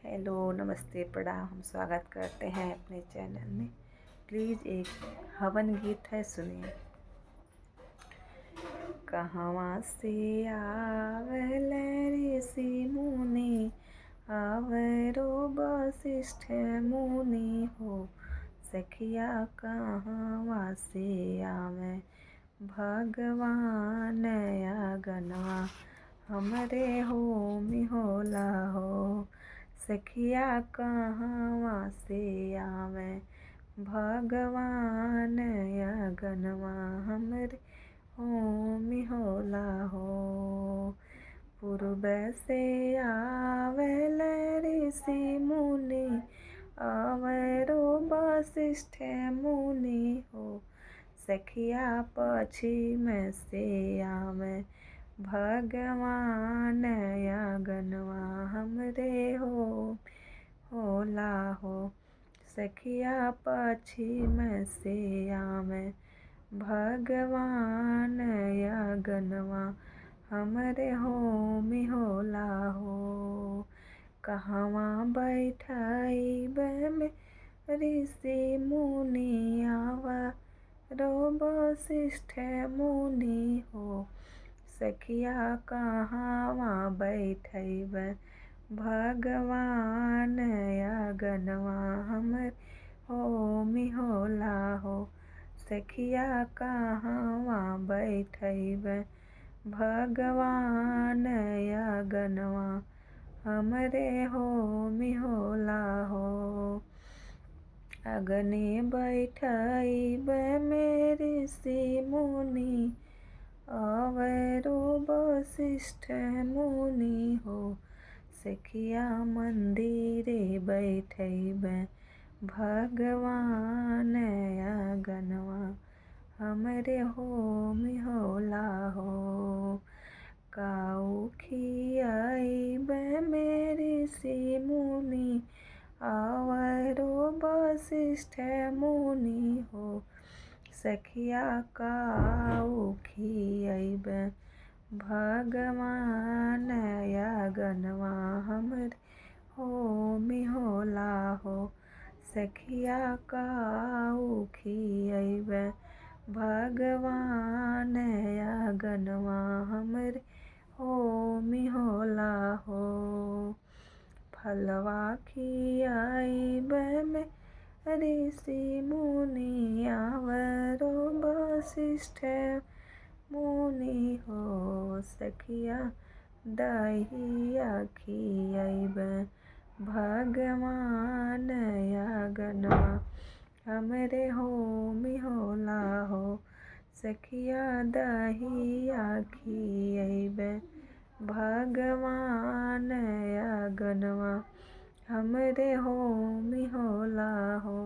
Hello, नमस्ते, प्रणाम। हम स्वागत करते हैं अपने चैनल में। प्लीज़ एक हवन गीत है, सुनिए। कहवा से आवल ऋषि मुनि, आवरो वशिष्ठ मुनि हो। सखिया कहवा से आवे भगवान अगनवा, हमरे होमी होला हो। सखिया कहवा से आवे भगवान अगनवा, हमरे होमी होला हो। पूर्व से आवेल ऋषि मुनि, आवरो वशिष्ठ मुनि हो। सखिया पश्चिम से आवे भगवान अगनवा, हमरे होला हो। सखिया पश्चिम से आवे भगवान अगनवा, हमरे होमी होला हो। कहवा बैठाइबे में ऋषि मुनि, आवरो वशिष्ठ मुनि हो। सखिया कहवा बैठइबे भगवान अगनवा, हमरे होमी होला हो। सखिया कहवा बैठइबे भगवान अगनवा, हमरे होमी होला हो। अगने बैठइबे में ऋषि मुनि, आवरो वशिष्ठ मुनि हो। सखिया मंदिरे बैठइबे भगवान अगनवा, हमरे होमी होला हो। काऊ खियाइबे में ऋषि मुनि, आवरो वशिष्ठ मुनि हो। सखिया काऊ खियाइबे भगवान अगनवा, हमरे होमी होला हो। सखिया काऊ खियाइबे भगवान अगनवा, हमरे होमी होला हो। फलवा खियाइबे में ऋषि मुनि, आवरो वशिष्ठ मुनि हो। सखिया दहिया खियाइबे भगवान अगनवा, हमरे होमी होला हो। सखिया दहिया खियाइबे भगवान अगनवा, हमरे होमी होला हो।